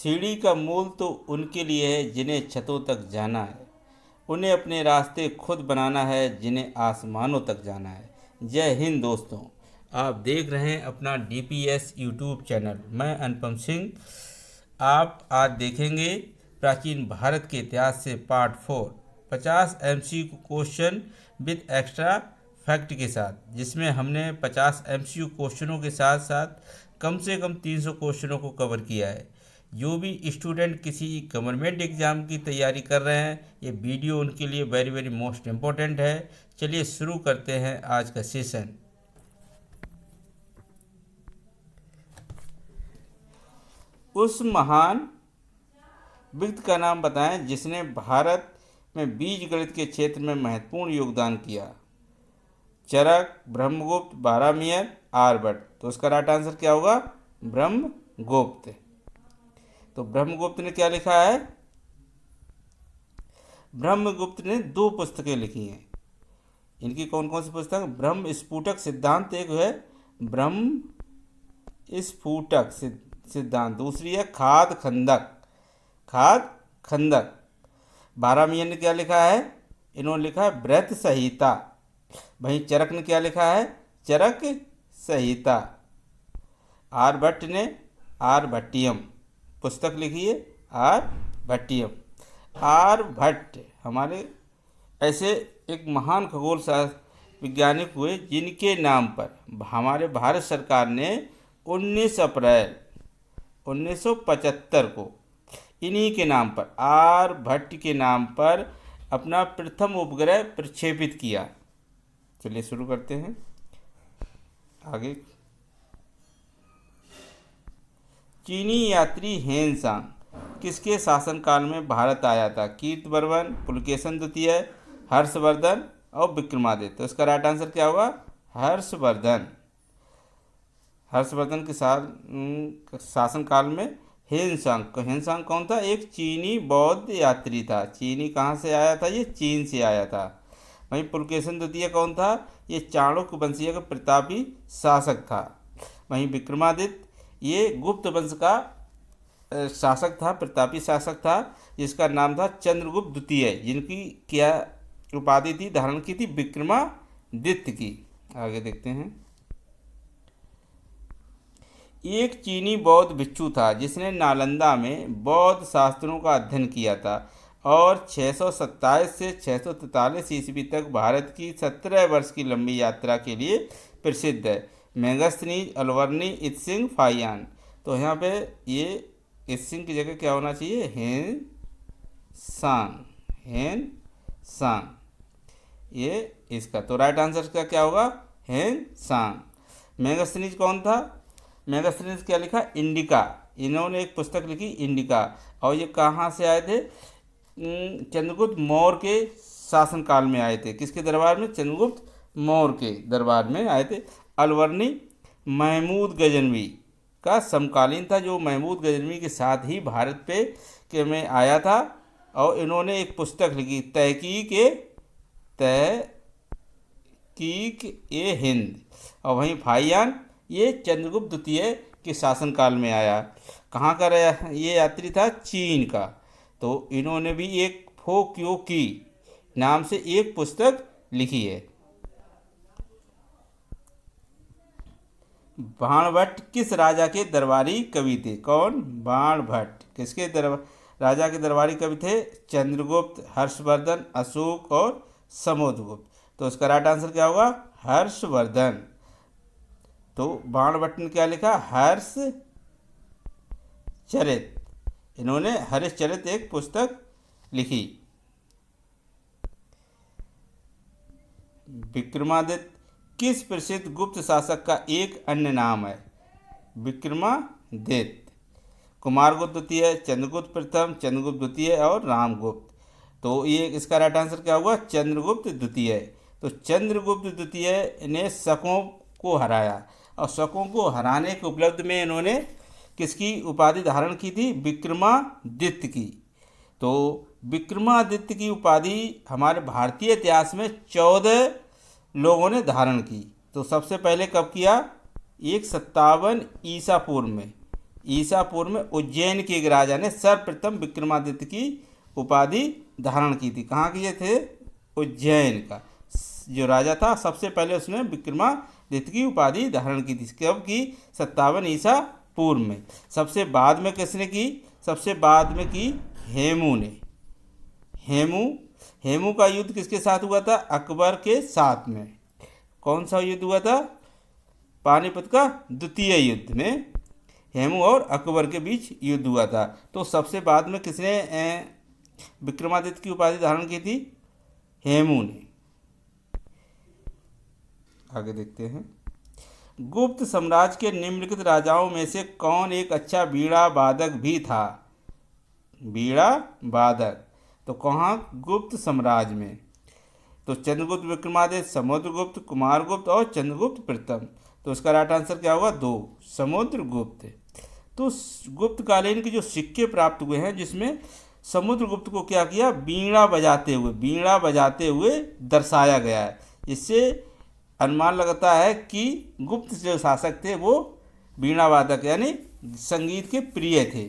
सीढ़ी का मूल तो उनके लिए है जिन्हें छतों तक जाना है। उन्हें अपने रास्ते खुद बनाना है जिन्हें आसमानों तक जाना है। जय हिंद दोस्तों, आप देख रहे हैं अपना DPS यूट्यूब चैनल। मैं अनुपम सिंह। आप आज देखेंगे प्राचीन भारत के इतिहास से part 4 50 MCQ question with extra fact के साथ, जिसमें हमने 50 MCQ क्वेश्चनों के साथ साथ कम से कम 300 क्वेश्चनों को कवर किया है। जो भी स्टूडेंट किसी गवर्नमेंट एग्ज़ाम की तैयारी कर रहे हैं, ये वीडियो उनके लिए वेरी वेरी मोस्ट इम्पोर्टेंट है। चलिए शुरू करते हैं आज का सेशन। उस महान व्यक्ति का नाम बताएं जिसने भारत में बीजगणित के क्षेत्र में महत्वपूर्ण योगदान किया। चरक, ब्रह्मगुप्त, बारामियर, आर्यभट्ट। तो उसका राइट आंसर क्या होगा? ब्रह्मगुप्त। तो ब्रह्मगुप्त ने क्या लिखा है? ब्रह्मगुप्त ने 2 पुस्तकें लिखी हैं। इनकी कौन कौन सी पुस्तक? ब्रह्म स्फुटक सिद्धांत एक है, ब्रह्म स्फुटक सिद्धांत। दूसरी है खाद खंदक। खाद खंदक। बारामियर ने क्या लिखा है? इन्होंने लिखा है व्रत संहिता। वहीं चरक ने क्या लिखा है? चरक संहिता। आर्यभट्ट ने आर्यभट्टियम पुस्तक लिखी है, आर्यभट्टियम। आर्यभट्ट हमारे ऐसे एक महान खगोल शास्त्र वैज्ञानिक हुए जिनके नाम पर हमारे भारत सरकार ने 19 अप्रैल 1975 को इन्हीं के नाम पर, आर्यभट्ट के नाम पर, अपना प्रथम उपग्रह प्रक्षेपित किया। चलिए शुरू करते हैं आगे। चीनी यात्री हेनसांग किसके शासनकाल में भारत आया था? कीर्तिवर्मन, पुलकेशन द्वितीय, हर्षवर्धन और विक्रमादित्य। तो इसका राइट आंसर क्या होगा? हर्षवर्धन। हर्षवर्धन के शासनकाल में हेनसांग। हेनसांग कौन था? एक चीनी बौद्ध यात्री था। चीनी कहाँ से आया था? ये चीन से आया था। वहीं पुलकेशन द्वितीय कौन था? ये चाणक्य वंशीय का प्रतापी शासक था। वहीं विक्रमादित्य ये गुप्त वंश का शासक था, प्रतापी शासक था, जिसका नाम था चंद्रगुप्त द्वितीय, जिनकी क्या उपाधि थी, धारण की थी? विक्रमादित्य की। आगे देखते हैं। एक चीनी बौद्ध भिक्षु था जिसने नालंदा में बौद्ध शास्त्रों का अध्ययन किया था और 627 से 643 ईस्वी तक भारत की 17 वर्ष की लंबी यात्रा के लिए प्रसिद्ध है। मेगास्थनीज, अलवर्नी, इत्सिंग, फाहियान। तो यहाँ पे ये इत्सिंग की जगह क्या होना चाहिए? हेनसांग। हेनसांग ये इसका तो राइट आंसर का क्या होगा? हेनसांग। मेगास्थनीज कौन था? मेगास्थनीज क्या लिखा? इंडिका। इन्होंने एक पुस्तक लिखी इंडिका। और ये कहाँ से आए थे? चंद्रगुप्त मौर्य के शासनकाल में आए थे। किसके दरबार में? चंद्रगुप्त मौर्य के दरबार में आए थे। अलवर्नी महमूद गजनवी का समकालीन था, जो महमूद गजनवी के साथ ही भारत पे में आया था। और इन्होंने एक पुस्तक लिखी तहकीक ए हिंद। और वहीं फाहियान ये चंद्रगुप्त द्वितीय के शासनकाल में आया। कहाँ का ये यात्री था? चीन का। तो इन्होंने भी एक फोक्यो की नाम से एक पुस्तक लिखी है। बाणभट्ट किस राजा के दरबारी कवि थे? कौन? बाणभट्ट किसके राजा के दरबारी कवि थे? चंद्रगुप्त, हर्षवर्धन, अशोक और समुद्रगुप्त। तो इसका राइट आंसर क्या होगा? हर्षवर्धन। तो बाणभट्ट ने क्या लिखा? हर्षचरित। इन्होंने हर्षचरित एक पुस्तक लिखी। विक्रमादित्य किस प्रसिद्ध गुप्त शासक का एक अन्य नाम है? विक्रमादित्य। कुमारगुप्त द्वितीय, चंद्रगुप्त प्रथम, चंद्रगुप्त द्वितीय और रामगुप्त। तो ये इसका राइट आंसर क्या हुआ? चंद्रगुप्त द्वितीय। तो चंद्रगुप्त द्वितीय ने शकों को हराया और शकों को हराने के उपलब्ध में इन्होंने किसकी उपाधि धारण की थी? विक्रमादित्य की। तो विक्रमादित्य की उपाधि हमारे भारतीय इतिहास में 14 लोगों ने धारण की। तो सबसे पहले कब किया? 157 ईसा पूर्व में। ईसा पूर्व में उज्जैन के एक राजा ने सर्वप्रथम विक्रमादित्य की उपाधि धारण की थी। कहाँ की ये थे? उज्जैन का जो राजा था सबसे पहले उसने विक्रमादित्य की उपाधि धारण की थी। कब की? 57 ईसा पूर्व में। सबसे बाद में किसने की? सबसे बाद में की हेमू ने। हेमू का युद्ध किसके साथ हुआ था? अकबर के साथ में। कौन सा युद्ध हुआ था? पानीपत का द्वितीय युद्ध में हेमू और अकबर के बीच युद्ध हुआ था। तो सबसे बाद में किसने विक्रमादित्य की उपाधि धारण की थी? हेमू ने। आगे देखते हैं। गुप्त साम्राज्य के निम्नलिखित राजाओं में से कौन एक अच्छा वीणा वादक भी था? वीणा वादक तो कहाँ? गुप्त साम्राज्य में। तो चंद्रगुप्त विक्रमादित्य, समुद्रगुप्त, कुमारगुप्त और चंद्रगुप्त प्रथम। तो इसका राइट आंसर क्या होगा? 2 समुद्रगुप्त। तो गुप्तकालीन के जो सिक्के प्राप्त हुए हैं जिसमें समुद्रगुप्त को क्या किया? वीणा बजाते हुए दर्शाया गया है। इससे अनुमान लगता है कि गुप्त जो शासक थे वो वीणा वादक यानी संगीत के प्रिय थे।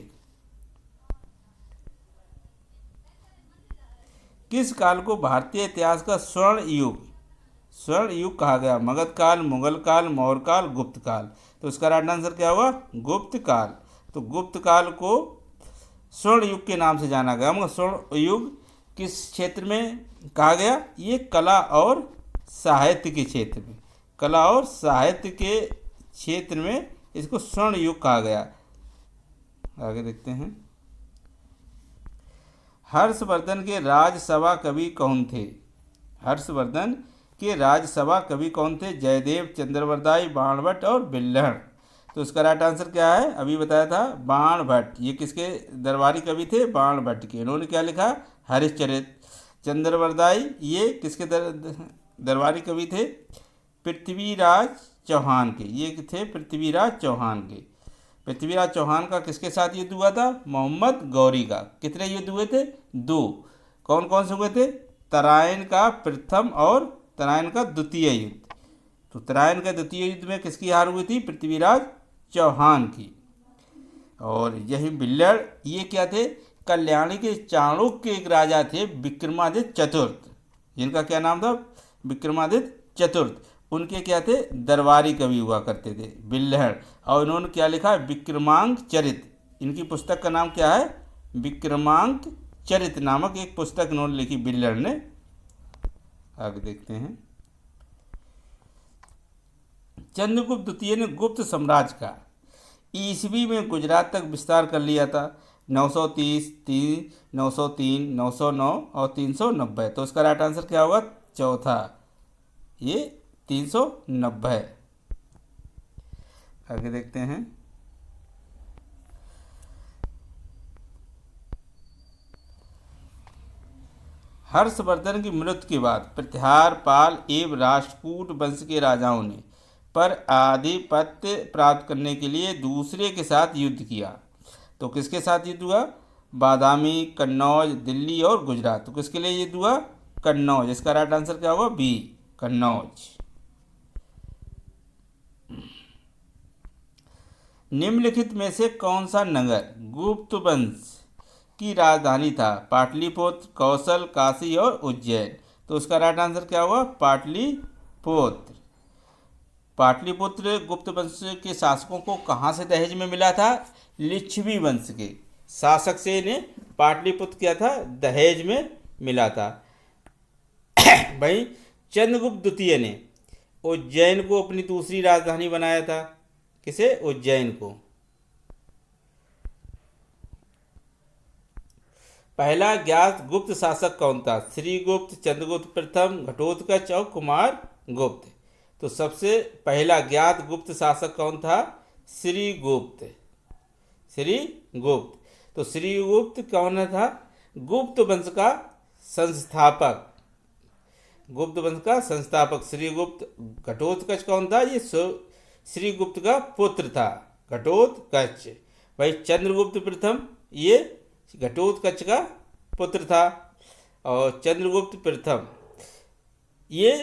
किस काल को भारतीय इतिहास का स्वर्ण युग कहा गया? मगध काल, मुगल काल, मौर्य काल, गुप्त काल। तो इसका राइट आंसर क्या हुआ? गुप्त काल। तो गुप्त काल को स्वर्ण युग के नाम से जाना गया। मगर स्वर्ण युग किस क्षेत्र में कहा गया? ये कला और साहित्य के क्षेत्र में। कला और साहित्य के क्षेत्र में इसको स्वर्ण युग कहा गया। आगे देखते हैं। हर्षवर्धन के राजसभा कवि कौन थे? हर्षवर्धन के राजसभा कवि कौन थे? जयदेव, चंद्रवरदाई, बाणभट्ट और बिल्हण। तो इसका राइट आंसर क्या है? अभी बताया था बाणभट्ट। ये किसके दरबारी कवि थे? बाणभट्ट के। इन्होंने क्या लिखा? हरिश्चरित। चंद्रवरदाई ये किसके दरबारी कवि थे? पृथ्वीराज चौहान के। ये थे पृथ्वीराज चौहान के। पृथ्वीराज चौहान का किसके साथ युद्ध हुआ था? मोहम्मद गौरी का। कितने युद्ध हुए थे? 2। कौन कौन से हुए थे? तराइन का प्रथम और तराइन का द्वितीय युद्ध। तो तराइन का द्वितीय युद्ध में किसकी हार हुई थी? पृथ्वीराज चौहान की। और यही बिल्लड़ ये क्या थे? कल्याणी के चाणक्य के एक राजा थे विक्रमादित्य चतुर्थ, जिनका क्या नाम था? विक्रमादित्य चतुर्थ। उनके क्या थे? दरबारी कवि हुआ करते थे बिल्हड़। और इन्होंने क्या लिखा? विक्रमांक चरित। इनकी पुस्तक का नाम क्या है? विक्रमांक चरित नामक एक पुस्तक इन्होंने लिखी बिल्हड़ ने। आगे देखते हैं। चंद्रगुप्त द्वितीय ने गुप्त साम्राज्य का ईसवी में गुजरात तक विस्तार कर लिया था। 930, 903, 909 और 390। तो इसका राइट आंसर क्या होगा? चौथा, ये 390। आगे देखते हैं। हर्षवर्धन की मृत्यु के बाद प्रत्याहार, पाल एवं राष्ट्रकूट वंश के राजाओं ने पर आधिपत्य प्राप्त करने के लिए दूसरे के साथ युद्ध किया। तो किसके साथ युद्ध हुआ? बादामी, कन्नौज, दिल्ली और गुजरात। तो किसके लिए युद्ध हुआ? कन्नौज। इसका राइट आंसर क्या होगा? बी, कन्नौज। निम्नलिखित में से कौन सा नगर गुप्त वंश की राजधानी था? पाटलिपुत्र, कौशल, काशी और उज्जैन। तो उसका राइट आंसर क्या होगा? पाटलिपुत्र। पाटलिपुत्र गुप्त वंश के शासकों को कहाँ से दहेज में मिला था? लिच्छवी वंश के शासक से इन्हें पाटलिपुत्र क्या था? दहेज में मिला था। भाई चंद्रगुप्त द्वितीय ने उज्जैन को अपनी दूसरी राजधानी बनाया था। किसे? उज्जैन को। पहला ज्ञात गुप्त शासक कौन था? श्रीगुप्त, चंद्रगुप्त प्रथम, घटोत्कच और कुमारगुप्त। तो सबसे पहला ज्ञात गुप्त शासक कौन था? श्रीगुप्त। श्रीगुप्त। तो श्रीगुप्त कौन था? गुप्त वंश का संस्थापक। गुप्त वंश का संस्थापक श्रीगुप्त। घटोत्कच कौन था? ये श्रीगुप्त का पुत्र था, घटोत्कच। भाई चंद्रगुप्त प्रथम ये घटोत्कच का पुत्र था। और चंद्रगुप्त प्रथम ये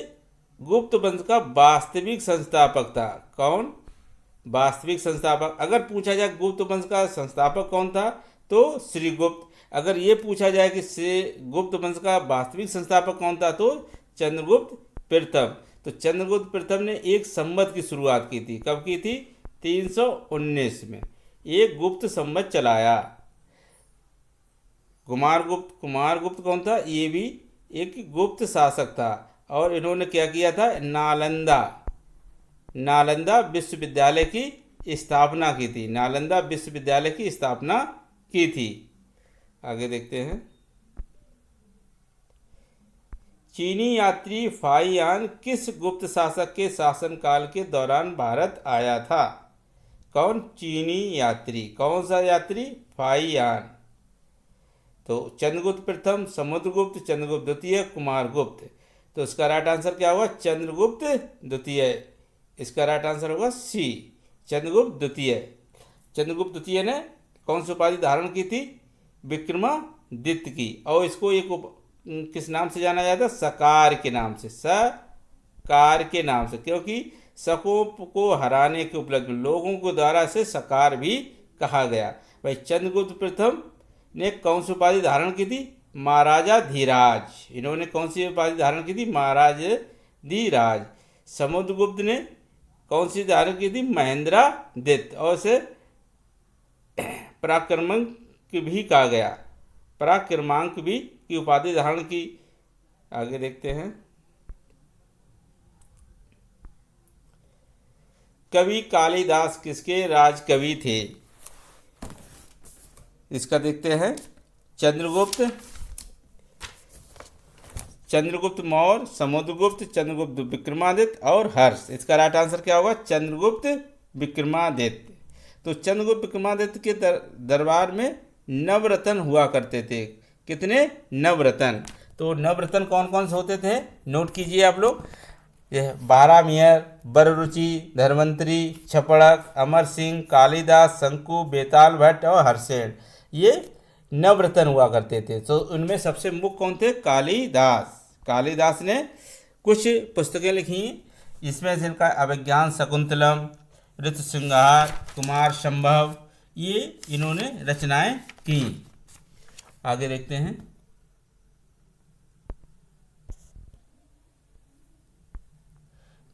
गुप्त वंश का वास्तविक संस्थापक था। कौन? वास्तविक संस्थापक। अगर पूछा जाए गुप्त वंश का संस्थापक कौन था तो श्रीगुप्त। अगर ये पूछा जाए कि गुप्त वंश का वास्तविक संस्थापक कौन था तो चंद्रगुप्त प्रथम। तो चंद्रगुप्त प्रथम ने एक संवत की शुरुआत की थी। कब की थी? 319 में एक गुप्त संवत चलाया। कुमारगुप्त कौन था? ये भी एक गुप्त शासक था और इन्होंने क्या किया था? नालंदा विश्वविद्यालय की स्थापना की थी। नालंदा विश्वविद्यालय की स्थापना की थी। आगे देखते हैं। चीनी यात्री फाहियान किस गुप्त शासक के शासनकाल के दौरान भारत आया था? कौन? चीनी यात्री। कौन सा यात्री? फाहियान। तो चंद्रगुप्त प्रथम, समुद्रगुप्त, चंद्रगुप्त द्वितीय, कुमारगुप्त। तो इसका राइट आंसर क्या होगा? चंद्रगुप्त द्वितीय। इसका राइट आंसर होगा सी, चंद्रगुप्त द्वितीय। चंद्रगुप्त द्वितीय ने कौन सी उपाधि धारण की थी? विक्रमादित्य की। और इसको किस नाम से जाना जाता? सकार के नाम से। सकार के नाम से, क्योंकि शकों को हराने के उपलक्ष्य में लोगों के द्वारा से सकार भी कहा गया। भाई चंद्रगुप्त प्रथम ने कौन सी उपाधि धारण की थी? महाराजा धीराज। इन्होंने कौन सी उपाधि धारण की थी? महाराज धीराज। समुद्रगुप्त ने कौन सी धारण की थी? महेंद्रादित्य। और इसे पराक्रमांक भी कहा गया। पराक्रमांक भी की उपाधि धारण की। आगे देखते हैं। कवि कालिदास किसके राजकवि थे? इसका देखते हैं। चंद्रगुप्त मौर्य, समुद्रगुप्त, चंद्रगुप्त विक्रमादित्य और हर्ष। इसका राइट आंसर क्या होगा? चंद्रगुप्त विक्रमादित्य। तो चंद्रगुप्त विक्रमादित्य के दरबार में नवरत्न हुआ करते थे। कितने? नवरत्न। तो नवरत्न कौन कौन से होते थे? नोट कीजिए आप लोग। बारामियर, बररुचि, धर्मंतरी, छपड़क, अमर सिंह, कालिदास, शंकु, बेताल भट्ट और हर्षेण। ये नवरत्न हुआ करते थे। तो उनमें सबसे मुख्य कौन थे? कालिदास ने कुछ पुस्तकें लिखी, इसमें से इनका अभिज्ञान शकुंतलम, ऋतुसंहार, कुमार संभव, ये इन्होंने रचनाएं की। आगे देखते हैं।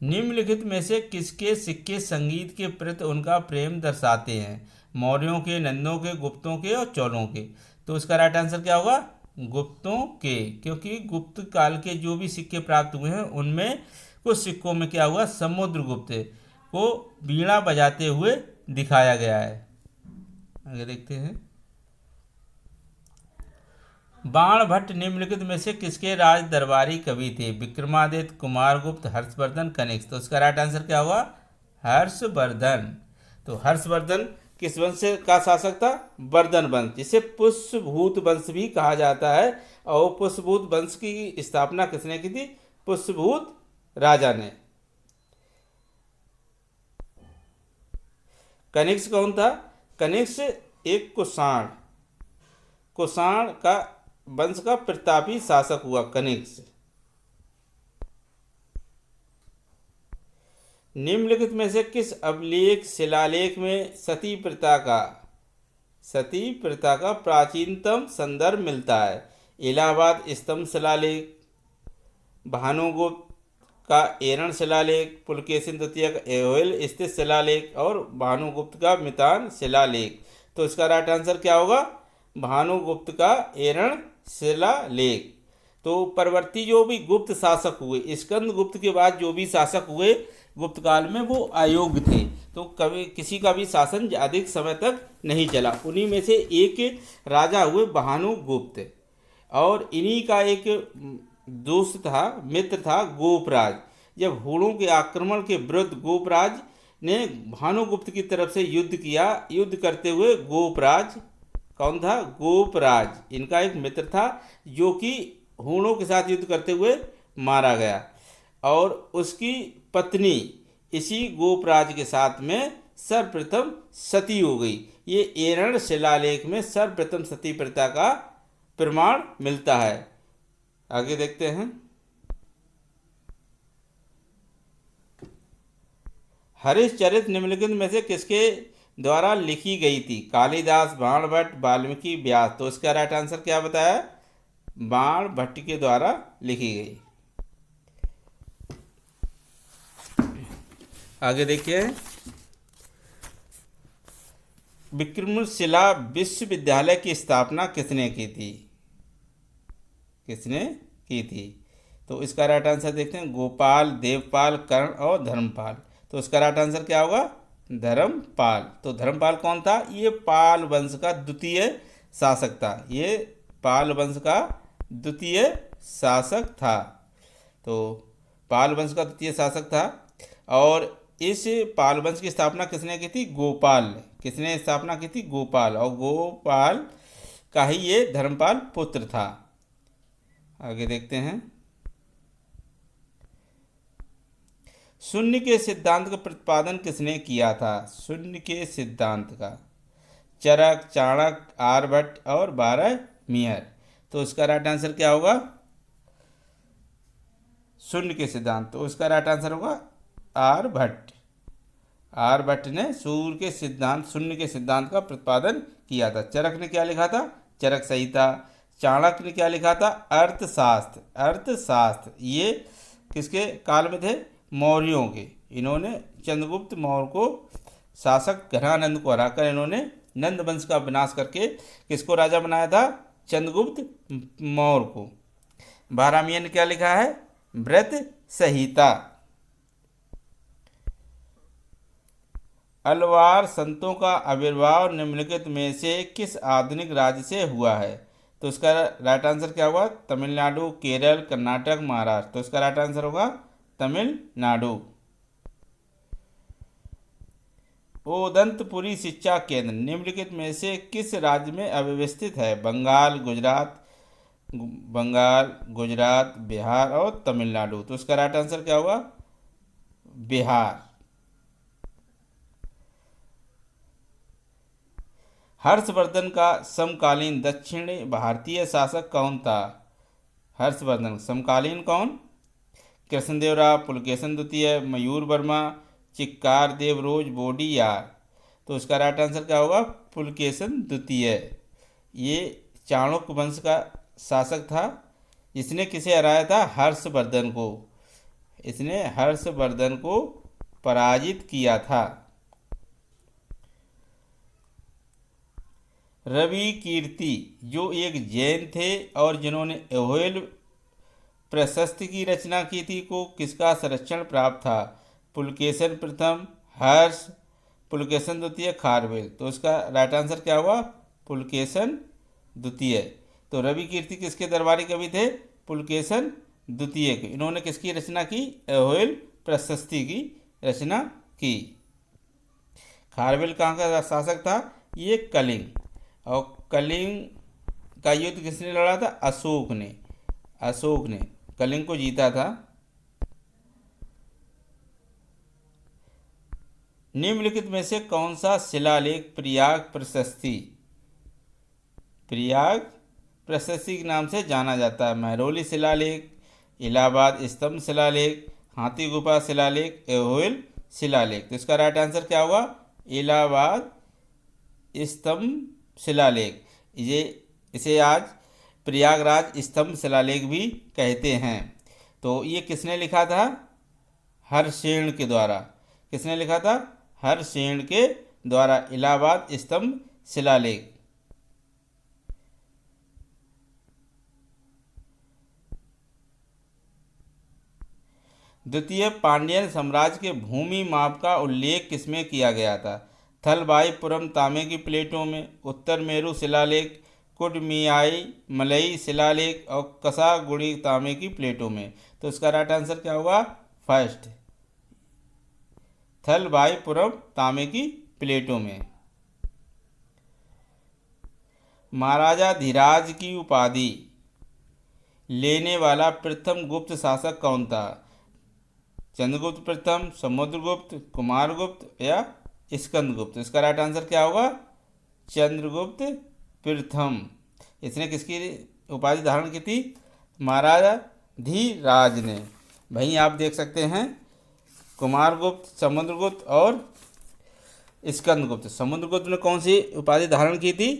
निम्नलिखित में से किसके सिक्के संगीत के प्रति उनका प्रेम दर्शाते हैं? मौर्यों के, नंदों के, गुप्तों के और चोलों के। तो इसका राइट आंसर क्या होगा? गुप्तों के, क्योंकि गुप्त काल के जो भी सिक्के प्राप्त हुए हैं उनमें कुछ सिक्कों में क्या हुआ? समुद्रगुप्त को वीणा बजाते हुए दिखाया गया है। आगे देखते हैं। बाणभट्ट निम्नलिखित में से किसके राज दरबारी कवि थे? विक्रमादित्य, कुमारगुप्त, हर्षवर्धन, कनिष्क। तो इसका राइट आंसर क्या हुआ? हर्षवर्धन। तो हर्षवर्धन किस वंश का शासक था? वर्धन वंश, जिसे पुष्यभूत वंश भी कहा जाता है। और पुष्यभूत वंश की स्थापना किसने की थी? पुष्यभूत राजा ने। कनिष्क कौन था? कनिष्क एक कुषाण का वंश का प्रतापी शासक हुआ कनिष्क। निम्नलिखित में से किस अभिलेख शिलालेख में सती प्रथा का प्राचीनतम संदर्भ मिलता है? इलाहाबाद स्तंभ शिलालेख, भानुगुप्त का एरण शिलालेख, पुलकेशिन द्वितीय का ऐहोल स्थित शिलालेख और भानुगुप्त का मितान शिलालेख। तो इसका राइट आंसर क्या होगा? भानुगुप्त का एरण शिलालेख। तो परवर्ती जो भी गुप्त शासक हुए, स्कंदगुप्त के बाद जो भी शासक हुए गुप्त काल में, वो अयोग्य थे। तो कभी किसी का भी शासन अधिक समय तक नहीं चला। उन्हीं में से एक राजा हुए भानुगुप्त, और इन्हीं का एक दोस्त था, मित्र था, गोपराज। जब हूणों के आक्रमण के विरुद्ध गोपराज ने भानुगुप्त की तरफ से युद्ध किया। युद्ध करते हुए गोपराज कौन था? गोपराज इनका एक मित्र था, जो कि हूणों के साथ युद्ध करते हुए मारा गया। और उसकी पत्नी इसी गोपराज के साथ में सर्वप्रथम सती हो गई। ये एरण शिलालेख में सर्वप्रथम सती प्रथा का प्रमाण मिलता है। आगे देखते हैं। हरिश्चरित निम्नलिखित में से किसके द्वारा लिखी गई थी? कालिदास, बाणभट्ट, वाल्मीकि, व्यास। तो इसका राइट आंसर क्या बताया? बाणभट्ट के द्वारा लिखी गई। आगे देखिए, विक्रमशिला विश्वविद्यालय की स्थापना किसने की थी? किसने की थी? तो इसका राइट आंसर देखते हैं, गोपाल, देवपाल, कर्ण और धर्मपाल। तो इसका राइट आंसर क्या होगा? धर्मपाल। तो धर्मपाल कौन था? ये पाल वंश का द्वितीय शासक था। ये पाल वंश का द्वितीय शासक था। तो पाल वंश का द्वितीय शासक था। और इस पाल वंश की स्थापना किसने की थी? गोपाल ने। किसने स्थापना की थी? गोपाल। और गोपाल का ही ये धर्मपाल पुत्र था। आगे देखते हैं, शून्य के सिद्धांत का प्रतिपादन किसने किया था? शून्य के सिद्धांत का चरक, चाणक्य, आर्यभट्ट और बारहमीर। तो इसका राइट आंसर क्या होगा? शून्य के सिद्धांत। तो इसका राइट आंसर होगा आर्यभट्ट। आर्यभट्ट ने शून्य के सिद्धांत का प्रतिपादन किया था। चरक ने क्या लिखा था? चरक संहिता। चाणक्य ने क्या लिखा था? अर्थशास्त्र। अर्थशास्त्र ये किसके काल में थे? मौर्यों के। इन्होंने चंद्रगुप्त मौर्य को, शासक घनानंद को हराकर इन्होंने नंद वंश का विनाश करके किसको राजा बनाया था? चंद्रगुप्त मौर्य को। बारहमीर ने क्या लिखा है? व्रत संहिता। अलवार संतों का आविर्भाव निम्नलिखित में से किस आधुनिक राज्य से हुआ है? तो इसका राइट आंसर क्या होगा? तमिलनाडु, केरल, कर्नाटक, महाराष्ट्र। तो इसका राइट आंसर होगा तमिलनाडु। ओदंतपुरी शिक्षा केंद्र निम्नलिखित में से किस राज्य में अव्यवस्थित है? बंगाल, गुजरात, बिहार और तमिलनाडु। तो इसका राइट आंसर क्या होगा? बिहार। हर्षवर्धन का समकालीन दक्षिण भारतीय शासक कौन था? हर्षवर्धन समकालीन कौन? कृष्णदेवराय, पुलकेशन द्वितीय, मयूर वर्मा, चिक्कार देवरोज, वोडियार। तो इसका राइट आंसर क्या होगा? पुलकेशन द्वितीय। ये चाणक्य वंश का शासक था। इसने किसे हराया था? हर्षवर्धन को। इसने हर्षवर्धन को पराजित किया था। रवि कीर्ति जो एक जैन थे और जिन्होंने अहोइल प्रशस्ति की रचना की थी, को किसका संरक्षण प्राप्त था? पुलकेशन प्रथम, हर्ष, पुलकेशन द्वितीय, खारवेल। तो इसका राइट आंसर क्या हुआ? पुलकेशन द्वितीय। तो रवि कीर्ति किसके दरबारी कवि थे? पुलकेशन द्वितीय के। इन्होंने किसकी रचना की? अहोइल प्रशस्ति की रचना की। खारवेल कहाँ का शासक था? ये कलिंग। और कलिंग का युद्ध किसने लड़ा था? अशोक ने। अशोक ने कलिंग को जीता था। निम्नलिखित में से कौन सा शिलालेख प्रयाग प्रशस्ति के नाम से जाना जाता है? महरौली शिलालेख, इलाहाबाद स्तंभ शिलालेख, हाथी गुफा शिलालेख, अहोइल शिलालेख। तो इसका राइट आंसर क्या होगा? इलाहाबाद स्तंभ शिलालेख। इसे आज प्रयागराज स्तंभ शिलालेख भी कहते हैं। तो ये किसने लिखा था? हर्षसेन के द्वारा। किसने लिखा था? हर्षसेन के द्वारा इलाहाबाद स्तंभ शिलालेख। द्वितीय पांड्यन साम्राज्य के भूमि माप का उल्लेख किसमें किया गया था? थलबाईपुरम तांबे की प्लेटों में, उत्तर मेरू शिलालेख, कुडमियाई मलई शिलालेख और कसागुड़ी तांबे की प्लेटों में। तो इसका राइट आंसर क्या होगा? फर्स्ट, थलबाईपुरम तांबे की प्लेटों में। महाराजा धीराज की उपाधि लेने वाला प्रथम गुप्त शासक कौन था? चंद्रगुप्त प्रथम, समुद्रगुप्त, कुमारगुप्त या स्कंदगुप्त। इसका राइट आंसर क्या होगा? चंद्रगुप्त प्रथम। इसने किसकी उपाधि धारण की थी? महाराजा धीराज ने। वहीं आप देख सकते हैं कुमारगुप्त, समुद्रगुप्त और स्कंदगुप्त। समुद्रगुप्त ने कौन सी उपाधि धारण की थी?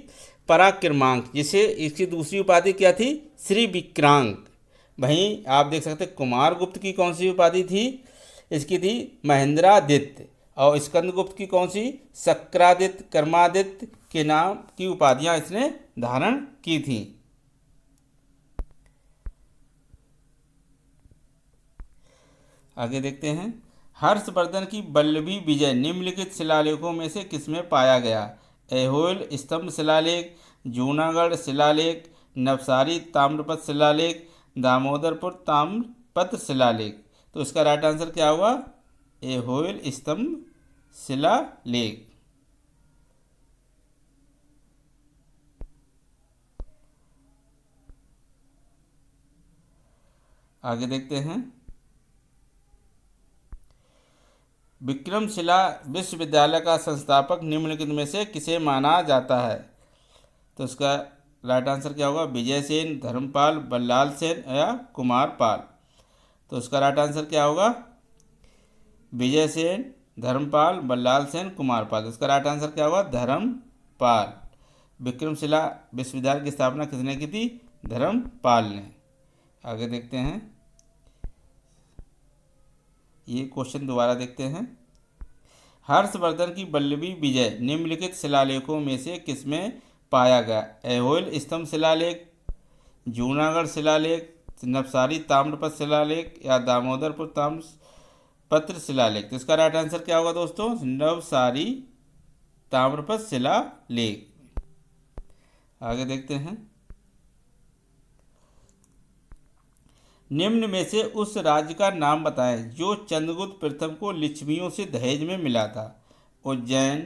पराक्रमांक, जिसे इसकी दूसरी उपाधि क्या थी? श्री विक्रांक। वहीं आप देख सकते हैं कुमारगुप्त की कौन सी उपाधि थी? इसकी थी महेंद्रादित्य। और स्कंदगुप्त की कौन सी? शक्रादित्य, कर्मादित्य के नाम की उपाधियां इसने धारण की थी। आगे देखते हैं, हर्षवर्धन की वल्लभी विजय निम्नलिखित शिलालेखों में से किसमें पाया गया? ऐहोल स्तंभ शिलालेख, जूनागढ़ शिलालेख, नवसारी ताम्रपत्र शिलालेख, दामोदरपुर ताम्रपत्र शिलालेख। तो इसका राइट आंसर क्या हुआ? ऐहोल स्तंभ शिलालेख। आगे देखते हैं, विक्रमशिला विश्वविद्यालय का संस्थापक निम्नलिखित में से किसे माना जाता है? तो इसका राइट आंसर क्या होगा? विजय सेन, धर्मपाल, बल्लाल सेन या कुमारपाल। तो इसका राइट आंसर क्या होगा? विजय सेन, धर्मपाल, बल्लाल सेन, कुमारपाल। इसका राइट आंसर क्या होगा? धर्मपाल। विक्रमशिला विश्वविद्यालय की स्थापना किसने की थी? धर्मपाल ने। आगे देखते हैं, ये क्वेश्चन दोबारा देखते हैं। हर्षवर्धन की वल्लभी विजय निम्नलिखित शिलालेखों में से किसमें पाया गया? ऐहोल स्तंभ शिलालेख, जूनागढ़ शिलालेख, नवसारी ताम्रपत्र शिलालेख या दामोदरपुर ताम्रपत्र शिलालेख। तो इसका राइट आंसर क्या होगा दोस्तों? नवसारी ताम्रपत्र शिलालेख। आगे देखते हैं, निम्न में से उस राज्य का नाम बताएं जो चंद्रगुप्त प्रथम को लिच्छवियों से दहेज में मिला था। उज्जैन,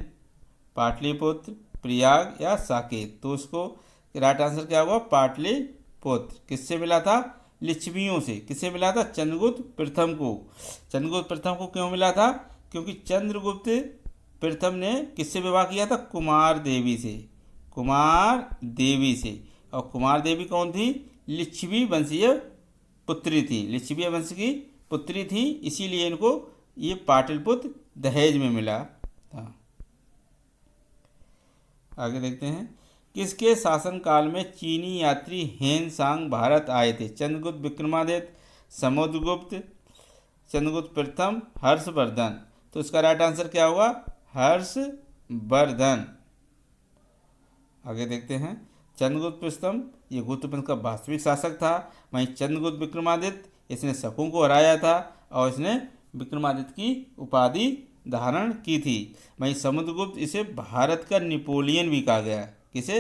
पाटलिपुत्र, प्रयाग या साकेत। तो उसको राइट आंसर क्या होगा? पाटलिपुत्र। किससे मिला था? लिच्छवियों से। किससे मिला था? चंद्रगुप्त प्रथम को। चंद्रगुप्त प्रथम को क्यों मिला था? क्योंकि चंद्रगुप्त प्रथम ने किससे विवाह किया था? कुमार देवी से। कुमार देवी से। और कुमार देवी कौन थी? लिच्छवी वंशीय पुत्री थी। लिच्छवी वंश की पुत्री थी, इसीलिए इनको ये पाटलिपुत्र दहेज में मिला था। आगे देखते हैं, किसके शासनकाल में चीनी यात्री हेन सांग भारत आए थे? चंद्रगुप्त विक्रमादित्य, समुद्रगुप्त, चंद्रगुप्त प्रथम, हर्षवर्धन। तो इसका राइट आंसर क्या होगा? हर्षवर्धन। आगे देखते हैं, चंद्रगुप्त प्रथम ये गुप्त वंश का वास्तविक शासक था। वहीं चंद्रगुप्त विक्रमादित्य इसने शकों को हराया था और इसने विक्रमादित्य की उपाधि धारण की थी। वहीं समुद्रगुप्त इसे भारत का नेपोलियन भी कहा गया। किसे?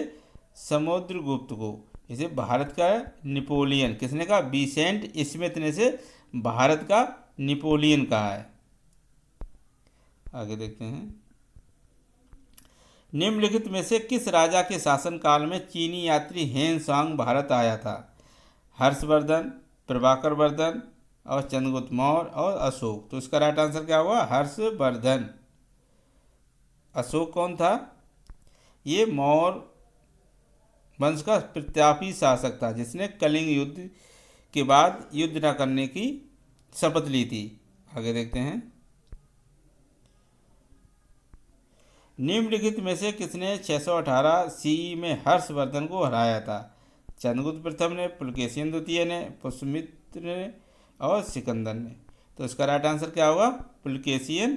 समुद्रगुप्त को इसे भारत का नेपोलियन। किसने कहा? विसेंट स्मिथ ने इसे भारत का नेपोलियन कहा है। आगे देखते हैं, निम्नलिखित में से किस राजा के शासनकाल में चीनी यात्री हेन सांग भारत आया था? हर्षवर्धन, प्रभाकर वर्धन और चंद्रगुप्त मौर्य और अशोक। तो इसका राइट आंसर क्या हुआ? हर्षवर्धन। अशोक कौन था? ये मौर्य वंश का प्रतापी शासक था जिसने कलिंग युद्ध के बाद युद्ध न करने की शपथ ली थी। आगे देखते हैं, निम्नलिखित में से किसने 618 सीई में हर्षवर्धन को हराया था? चंद्रगुप्त प्रथम ने, पुलकेशिन द्वितीय ने, पुष्यमित्र ने और सिकंदर ने। तो इसका राइट आंसर क्या होगा? पुलकेशिन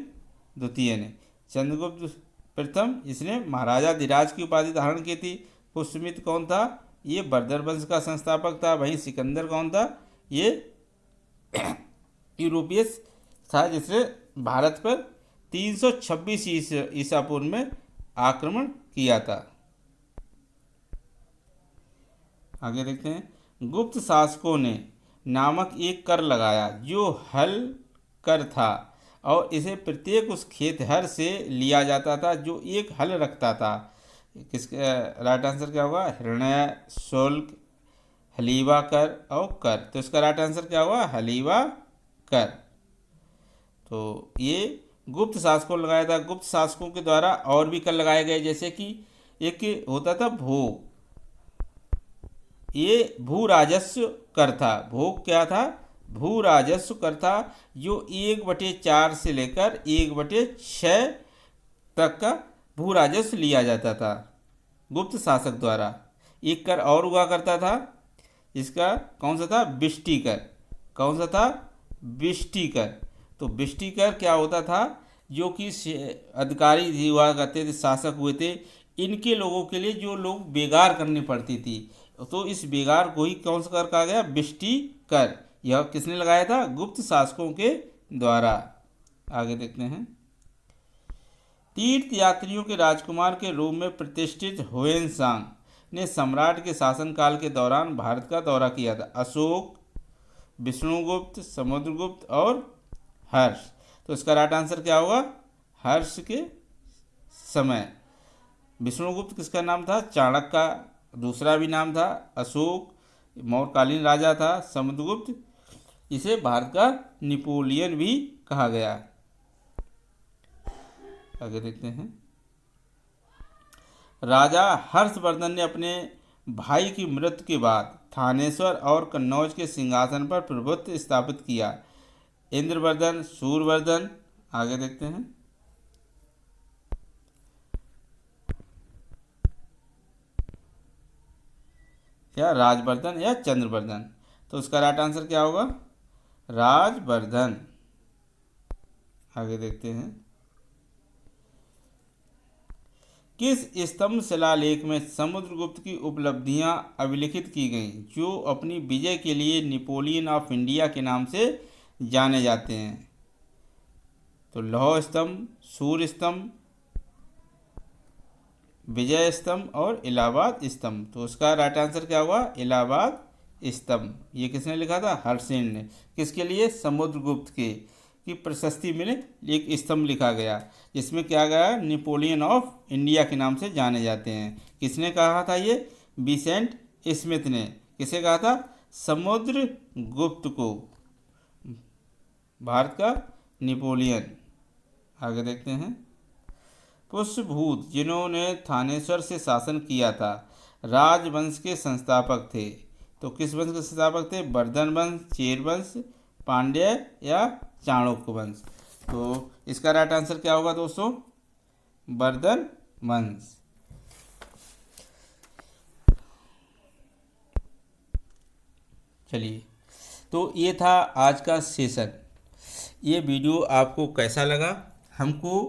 द्वितीय ने। चंद्रगुप्त प्रथम इसने महाराजा धीराज की उपाधि धारण की थी। पुष्यमित्र कौन था? ये बर्दर वंश का संस्थापक था। वहीं सिकंदर कौन था? ये यूरोपीय था जिसने भारत पर 326 ईसा पूर्व में आक्रमण किया था। आगे देखते हैं, गुप्त शासकों ने नामक एक कर लगाया जो हल कर था और इसे प्रत्येक उस खेत हर से लिया जाता था जो एक हल रखता था। किसका राइट आंसर क्या होगा? हृणय, शुल्क, हलीवा कर और कर। तो इसका राइट आंसर क्या होगा? हलीवा कर। तो ये गुप्त शासकों लगाया था। गुप्त शासकों के द्वारा और भी कर लगाए गए, जैसे कि एक होता था भोग। ये भू राजस्व कर था। भोग क्या था? भू राजस्व कर था जो 1/4 से लेकर 1/6 तक का भू राजस्व लिया जाता था गुप्त शासक द्वारा। एक कर और हुआ करता था, इसका कौन सा था? बिष्टी कर। कौन सा था? बिष्टी कर। तो बिष्टी कर क्या होता था? जो कि अधिकारी हुआ करते थे, शासक हुए थे, इनके लोगों के लिए जो लोग बेगार करनी पड़ती थी, तो इस बेगार को ही कौन सा कर कहा गया? बिष्टी कर। यह किसने लगाया था? गुप्त शासकों के द्वारा। आगे देखते हैं। तीर्थ यात्रियों के राजकुमार के रूप में प्रतिष्ठित हुएनसांग ने सम्राट के शासनकाल के दौरान भारत का दौरा किया था। अशोक, विष्णुगुप्त, समुद्रगुप्त और हर्ष। तो इसका राइट आंसर क्या होगा? हर्ष के समय। विष्णुगुप्त किसका नाम था? चाणक्य का दूसरा भी नाम था। अशोक मौर्यकालीन राजा था। समुद्रगुप्त, इसे भारत का नेपोलियन भी कहा गया। आगे देखते हैं। राजा हर्षवर्धन ने अपने भाई की मृत्यु के बाद थानेश्वर और कन्नौज के सिंहासन पर प्रभुत्व स्थापित किया। इंद्रवर्धन, सूरवर्धन। आगे देखते हैं। या राजवर्धन या चंद्रवर्धन। तो उसका राइट आंसर क्या होगा? राजवर्धन। आगे देखते हैं। किस स्तंभ शिलालेख में समुद्रगुप्त की उपलब्धियां अभिलिखित की गईं, जो अपनी विजय के लिए नेपोलियन ऑफ इंडिया के नाम से जाने जाते हैं? तो लौह स्तंभ, सूर्य स्तंभ, विजय स्तंभ और इलाहाबाद स्तंभ। तो उसका राइट आंसर क्या हुआ? इलाहाबाद स्तंभ। ये किसने लिखा था? हर्षसेन ने। किसके लिए? समुद्रगुप्त के की प्रशस्ति में एक स्तंभ लिखा गया, जिसमें क्या गया? नेपोलियन ऑफ इंडिया के नाम से जाने जाते हैं। किसने कहा था ये? विसेंट स्मिथ ने। किसे कहा था? समुद्रगुप्त को, भारत का नेपोलियन। आगे देखते हैं। पुष्यभूत, जिन्होंने थानेश्वर से शासन किया था, राजवंश के संस्थापक थे। तो किस वंश के संस्थापक थे? वर्धन वंश, चेर वंश, पांड्य या चाणक्य वंश। तो इसका राइट आंसर क्या होगा दोस्तों? वर्धन वंश। चलिए, तो ये था आज का सेशन। ये वीडियो आपको कैसा लगा हमको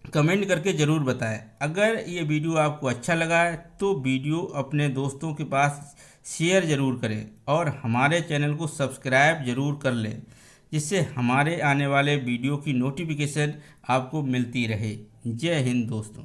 कमेंट करके ज़रूर बताएं। अगर ये वीडियो आपको अच्छा लगा है तो वीडियो अपने दोस्तों के पास शेयर ज़रूर करें और हमारे चैनल को सब्सक्राइब ज़रूर कर लें, जिससे हमारे आने वाले वीडियो की नोटिफिकेशन आपको मिलती रहे। जय हिंद दोस्तों।